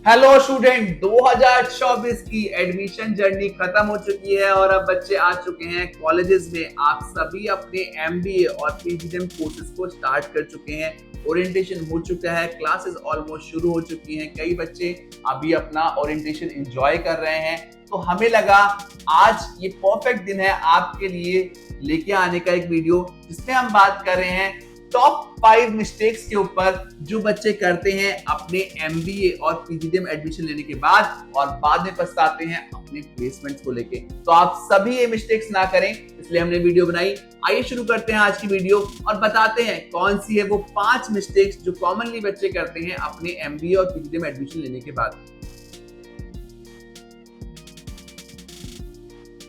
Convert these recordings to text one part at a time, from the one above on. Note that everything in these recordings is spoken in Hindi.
हेलो स्टूडेंट, 2024 की एडमिशन जर्नी खत्म हो चुकी है और अब बच्चे आ चुके हैं कॉलेजेस में। आप सभी अपने एमबीए और पीजीडीएम कोर्सेज को स्टार्ट कर चुके हैं। ओरिएंटेशन हो चुका है, क्लासेस ऑलमोस्ट शुरू हो चुकी हैं। कई बच्चे अभी अपना ओरिएंटेशन एंजॉय कर रहे हैं। तो हमें लगा आज ये परफेक्ट दिन है आपके लिए लेके आने का एक वीडियो, जिसमें हम बात कर रहे हैं टॉप 5 मिस्टेक्स के ऊपर जो बच्चे करते हैं अपने एमबीए और पीजीडीएम एडमिशन लेने के बाद और बाद में पछताते हैं अपने प्लेसमेंट्स को लेके। तो आप सभी ये मिस्टेक्स ना करें, इसलिए हमने वीडियो बनाई। आइए शुरू करते हैं आज की वीडियो और बताते हैं कौन सी है वो 5 मिस्टेक्स जो कॉमनली बच्चे करते हैं अपने एमबीए और पीजीडीएम एडमिशन लेने के बाद।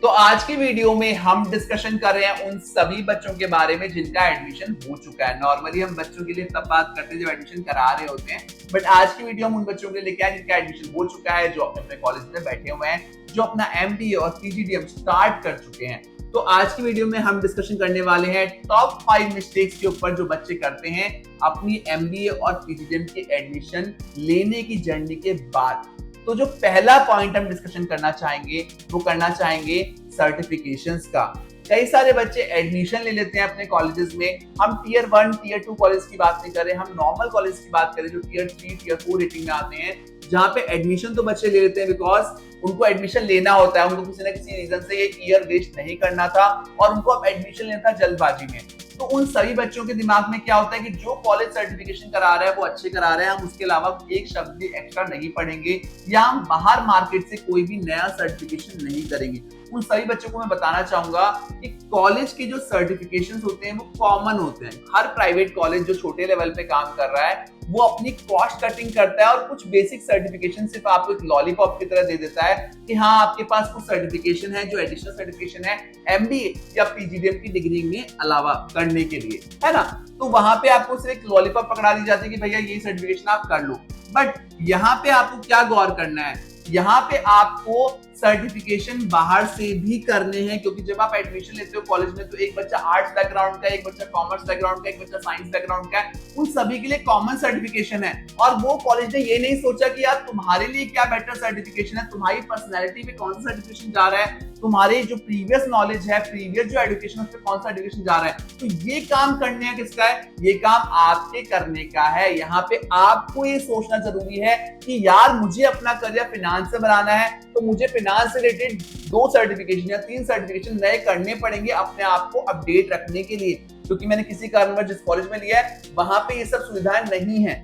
तो आज की वीडियो में हम डिस्कशन कर रहे हैं उन सभी बच्चों के बारे में जिनका एडमिशन हो चुका है। नॉर्मली हम बच्चों के लिए तब बात करते हैं जब एडमिशन करा रहे होते हैं, बट आज की वीडियो हम उन बच्चों के लिए लेके आए जिनका एडमिशन हो चुका है, जो अपने कॉलेज में बैठे हुए हैं, जो अपना एमबीए और पीजीडीएम स्टार्ट कर चुके हैं। तो आज की वीडियो में हम डिस्कशन करने वाले हैं टॉप 5 मिस्टेक्स के ऊपर जो बच्चे करते हैं अपनी एमबीए और पीजीडीएम के एडमिशन लेने की जर्नी के बाद। तो जो पहला पॉइंट हम डिस्कशन करना चाहेंगे वो करना चाहेंगे सर्टिफिकेशंस का। कई सारे बच्चे एडमिशन ले लेते हैं अपने कॉलेजेस में। हम टीयर 1 टीयर 2 कॉलेज की बात नहीं कर रहे, हम नॉर्मल कॉलेज की बात करें जो टीयर 3 टीयर 4 रेटिंग में आते हैं, जहां पे एडमिशन तो बच्चे ले लेते हैं बिकॉज उनको एडमिशन लेना होता है, उनको किसी ना किसी रीजन से एक ईयर वेस्ट नहीं करना था और उनको अब एडमिशन लेना था जल्दबाजी में। तो उन सभी बच्चों के दिमाग में क्या होता है कि जो कॉलेज सर्टिफिकेशन करा रहा है वो अच्छे करा रहे हैं, हम उसके अलावा एक शब्द भी एक्स्ट्रा नहीं पढ़ेंगे या हम बाहर मार्केट से कोई भी नया सर्टिफिकेशन नहीं करेंगे। उन सभी बच्चों को मैं बताना चाहूंगा कि कॉलेज के जो सर्टिफिकेशन होते हैं वो कॉमन होते हैं। हर प्राइवेट कॉलेज जो छोटे लेवल पे काम कर रहा है वो अपनी कॉस्ट कटिंग करता है और कुछ बेसिक सर्टिफिकेशन सिर्फ आपको एक लॉलीपॉप की तरह दे देता है कि हाँ आपके पास कुछ सर्टिफिकेशन है जो एडिशनल सर्टिफिकेशन है एमबीए या पीजीडीएम की डिग्री में अलावा करने के लिए, है ना। तो वहां पे आपको सिर्फ एक लॉलीपॉप पकड़ा दी जाती है कि भैया ये सर्टिफिकेशन आप कर लो। बट यहाँ पे आपको क्या गौर करना है, यहाँ पे आपको सर्टिफिकेशन बाहर से भी करने हैं, क्योंकि जब आप एडमिशन लेते हो कॉलेज में तो एक बच्चा आर्ट्स बैकग्राउंड का, एक बच्चा कॉमर्स बैकग्राउंड का, एक बच्चा साइंस बैकग्राउंड का है, उन सभी के लिए कॉमन सर्टिफिकेशन है। और वो कॉलेज ने ये नहीं सोचा कि यार तुम्हारे लिए क्या बेटर सर्टिफिकेशन है, तुम्हारी पर्सनैलिटी में कौन सा सर्टिफिकेशन जा रहा है, तुम्हारे जो प्रीवियस नॉलेज है, प्रीवियस जो एजुकेशन है उस पर कौन सा एजुकेशन जा रहा है। तो ये काम करने का किसका है, ये काम आपके करने का है। यहाँ पे आपको ये सोचना जरूरी है कि यार मुझे अपना करियर फाइनेंस से बनाना है तो मुझे फाइनेंस से रिलेटेड 2 सर्टिफिकेशन या 3 सर्टिफिकेशन नए करने पड़ेंगे अपने आप को अपडेट रखने के लिए, क्योंकि मैंने किसी कारणवश जिस कॉलेज में लिया है वहां पे ये सब सुविधाएं नहीं है।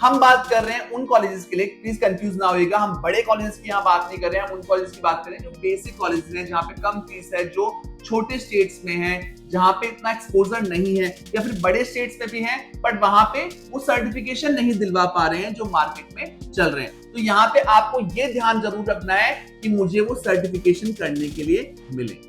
हम बात कर रहे हैं उन कॉलेजेस के लिए, प्लीज कंफ्यूज ना होइएगा, हम बड़े कॉलेजेस की यहाँ बात नहीं कर रहे हैं, हम उन कॉलेजेस की बात कर रहे हैं जो बेसिक कॉलेजेस हैं, जहाँ पे कम फीस है, जो छोटे स्टेट्स में है, जहां पे इतना एक्सपोजर नहीं है, या फिर बड़े स्टेट्स में भी हैं बट वहां पे वो सर्टिफिकेशन नहीं दिलवा पा रहे हैं जो मार्केट में चल रहे हैं। तो यहाँ पे आपको ये ध्यान जरूर रखना है कि मुझे वो सर्टिफिकेशन करने के लिए मिले।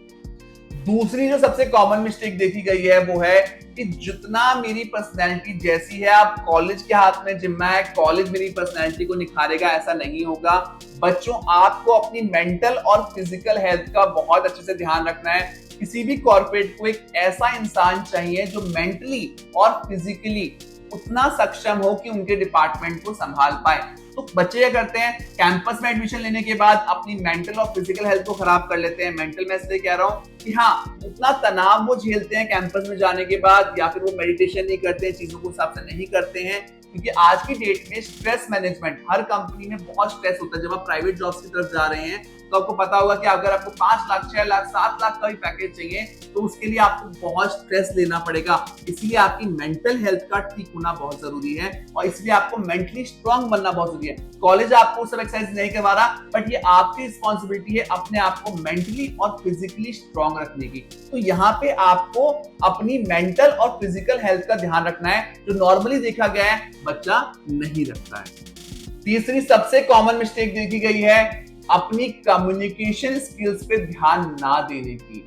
दूसरी जो सबसे कॉमन मिस्टेक देखी गई है वो है कि जितना मेरी पर्सनैलिटी जैसी है, आप कॉलेज के हाथ में जिम्मा है, कॉलेज मेरी पर्सनैलिटी को निखारेगा, ऐसा नहीं होगा। बच्चों, आपको अपनी मेंटल और फिजिकल हेल्थ का बहुत अच्छे से ध्यान रखना है। किसी भी कॉर्पोरेट को एक ऐसा इंसान चाहिए जो मेंटली और फिजिकली उतना सक्षम हो कि उनके डिपार्टमेंट को संभाल पाए। तो बच्चे क्या करते हैं, कैंपस में एडमिशन लेने के बाद अपनी मेंटल और फिजिकल हेल्थ को खराब कर लेते हैं। मेंटल में इसलिए कह रहा हूं कि हाँ उतना तनाव वो झेलते हैं कैंपस में जाने के बाद, या फिर वो मेडिटेशन नहीं करते हैं, चीजों को हिसाब से नहीं करते हैं, क्योंकि आज की डेट में स्ट्रेस मैनेजमेंट, हर कंपनी में बहुत स्ट्रेस होता है। जब आप प्राइवेट जॉब्स की तरफ जा रहे हैं तो आपको पता होगा कि अगर आपको 5 लाख 6 लाख 7 लाख का भी पैकेज चाहिए तो उसके लिए आपको बहुत स्ट्रेस लेना पड़ेगा। इसलिए आपकी मेंटल हेल्थ का ठीक होना बहुत जरूरी है और इसलिए आपको मेंटली स्ट्रांग बनना बहुत जरूरी है। कॉलेज आपको सब एक्सरसाइज नहीं करवा रहा, बट ये आपकी रिस्पॉन्सिबिलिटी है अपने आप को मेंटली और फिजिकली स्ट्रांग रखने की। तो यहाँ पे आपको अपनी मेंटल और फिजिकल हेल्थ का ध्यान रखना है, जो नॉर्मली देखा गया है बच्चा नहीं रखता है। तीसरी सबसे कॉमन मिस्टेक देखी गई है अपनी कम्युनिकेशन स्किल्स पे ध्यान ना देने की।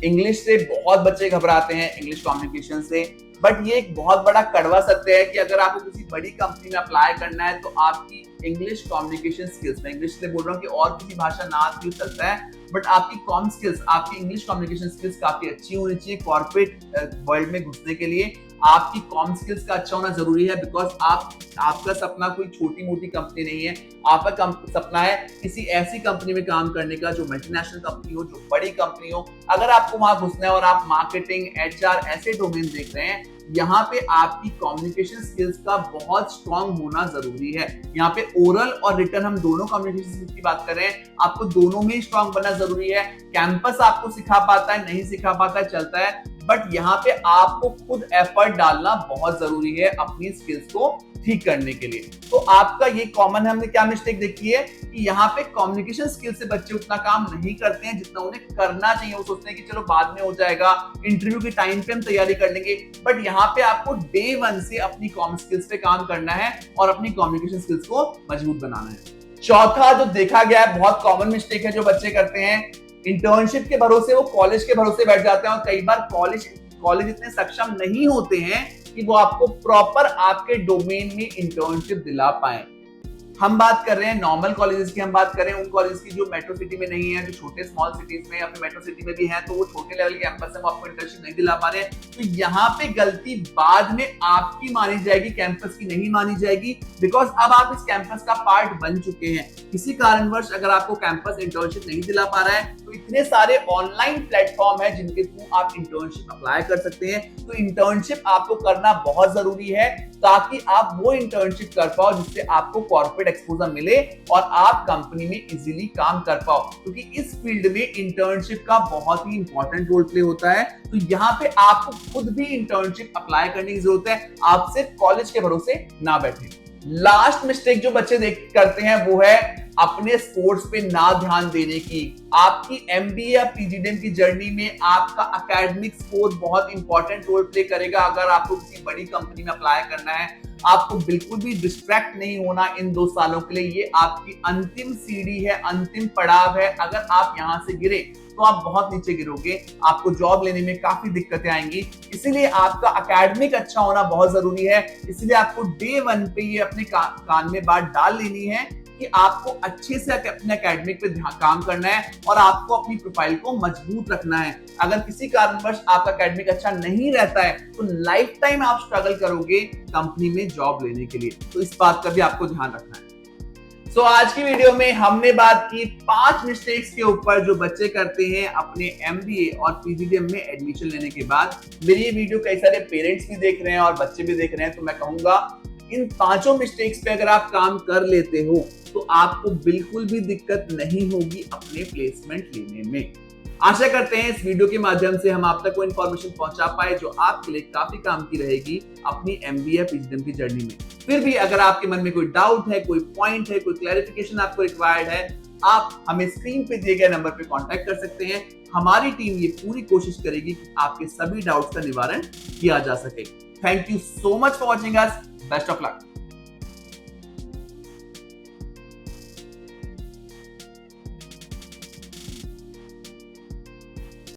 इंग्लिश से बहुत बच्चे घबराते हैं, इंग्लिश कम्युनिकेशन से, बट ये एक बहुत बड़ा कड़वा सत्य है कि अगर आपको किसी बड़ी कंपनी में अप्लाई करना है तो आपकी इंग्लिश कम्युनिकेशन स्किल्स, मैं इंग्लिश से बोल रहा हूँ कि और किसी भाषा ना आती हो चलता है, बट आपकी कॉम स्किल्स, आपकी इंग्लिश कम्युनिकेशन स्किल्स काफी अच्छी होनी चाहिए। कॉर्पोरेट वर्ल्ड में घुसने के लिए आपकी कॉम स्किल्स का अच्छा होना जरूरी है, बिकॉज आपका सपना कोई छोटी मोटी कंपनी नहीं है। आपका सपना है किसी ऐसी कंपनी में काम करने का जो मल्टीनेशनल कंपनी हो, जो बड़ी कंपनी हो। अगर आपको वहां घुसना है और आप मार्केटिंग, एचआर ऐसे डोमेन देख रहे हैं, यहाँ पे आपकी कम्युनिकेशन स्किल्स का बहुत स्ट्रांग होना जरूरी है। यहाँ पे ओरल और रिटन, हम दोनों कम्युनिकेशन स्किल्स की बात कर रहे हैं, आपको दोनों में स्ट्रांग बनना जरूरी है। कैंपस आपको सिखा पाता है, नहीं सिखा पाता है, चलता है, बट यहाँ पे आपको खुद एफर्ट डालना बहुत जरूरी है अपनी स्किल्स को ठीक करने के लिए। तो आपका ये कॉमन, हमने क्या मिस्टेक देखी है कि यहाँ पे कम्युनिकेशन स्किल से बच्चे उतना काम नहीं करते हैं जितना उन्हें करना चाहिए। वो सोचते हैं कि चलो बाद में हो जाएगा, इंटरव्यू के टाइम पे हम तैयारी कर लेंगे, बट यहाँ पे आपको डे वन से अपनी कॉम स्किल्स पे काम करना है और अपनी कम्युनिकेशन स्किल्स को मजबूत बनाना है। चौथा जो देखा गया है, बहुत कॉमन मिस्टेक है जो बच्चे करते हैं, इंटर्नशिप के भरोसे वो कॉलेज के भरोसे बैठ जाते हैं और कई बार कॉलेज इतने सक्षम नहीं होते हैं कि वो आपको प्रॉपर आपके डोमेन में इंटर्नशिप दिला पाए। हम बात कर रहे हैं नॉर्मल कॉलेजेस की, हम बात कर रहे हैं उन कॉलेज की जो मेट्रो सिटी में नहीं है, जो छोटे स्मॉल सिटीज में या फिर मेट्रो सिटी में भी हैं, तो वो छोटे लेवल के कैंपस है, वो आपको इंटर्नशिप नहीं दिला पा रहे हैं। तो यहाँ पे गलती बाद में आपकी मानी जाएगी, कैंपस की नहीं मानी जाएगी, बिकॉज अब आप इस कैंपस का पार्ट बन चुके हैं। किसी कारणवश अगर आपको कैंपस इंटर्नशिप नहीं दिला पा रहा है, तो इतने सारे ऑनलाइन प्लेटफॉर्म है जिनके थ्रू आप इंटर्नशिप अप्लाई कर सकते हैं। तो इंटर्नशिप आपको करना बहुत जरूरी है ताकि आप वो इंटर्नशिप कर पाओ जिससे आपको कॉर्पोरेट एक्सपोजर मिले और आप कंपनी में इजीली काम कर पाओ, क्योंकि इस फील्ड में इंटर्नशिप का बहुत ही इंपॉर्टेंट रोल प्ले होता है। तो यहाँ पे आपको खुद भी इंटर्नशिप अप्लाई करने की जरूरत है, आप सिर्फ कॉलेज के भरोसे ना बैठे। लास्ट मिस्टेक जो बच्चे करते हैं वो है अपने स्पोर्ट्स पे ना ध्यान देने की। आपकी एमबीए या पीजीडीएम की जर्नी में आपका एकेडमिक स्कोर बहुत इंपॉर्टेंट रोल प्ले करेगा। अगर आपको किसी बड़ी कंपनी में अप्लाई करना है, आपको बिल्कुल भी डिस्ट्रैक्ट नहीं होना इन 2 सालों के लिए। ये आपकी अंतिम सीढ़ी है, अंतिम पड़ाव है। अगर आप यहाँ से गिरे तो आप बहुत नीचे गिरोगे, आपको जॉब लेने में काफी दिक्कतें आएंगी। इसीलिए आपका एकेडमिक अच्छा होना बहुत जरूरी है। इसलिए आपको डे 1 पे ये अपने कान में बात डाल लेनी है कि आपको अच्छे से अपने एकेडमिक पे काम करना है और आपको अपनी प्रोफाइल को मजबूत रखना है। अगर किसी कारणवश आपका एकेडमिक अच्छा नहीं रहता है तो लाइफ टाइम आप स्ट्रगल करोगे कंपनी में जॉब लेने के लिए। तो इस बात का भी आपको ध्यान रखना है। सो आज की वीडियो में हमने बात की 5 मिस्टेक्स के ऊपर जो बच्चे करते हैं अपने एमबीए और पीजीडीएम में एडमिशन लेने के बाद। मेरी ये वीडियो कई सारे पेरेंट्स भी देख रहे हैं और बच्चे भी देख रहे हैं, तो मैं कहूंगा इन 5 मिस्टेक्स पे अगर आप काम कर लेते हो तो आपको बिल्कुल भी दिक्कत नहीं होगी अपने प्लेसमेंट लेने में। आशा करते हैं इस वीडियो के माध्यम से हम आप तक वो इन्फॉर्मेशन पहुंचा पाए जो आपके लिए काफी काम की रहेगी अपनी एमबीए पीजीडीएम की जर्नी में। फिर भी अगर आपके मन में कोई डाउट है, कोई पॉइंट है, कोई क्लैरिफिकेशन आपको रिक्वायर्ड है, आप हमें स्क्रीन पे दिए गए नंबर पे कांटेक्ट कर सकते हैं। हमारी टीम ये पूरी कोशिश करेगी कि आपके सभी डाउट्स का निवारण किया जा सके। Thank you so much for watching us. Best of luck.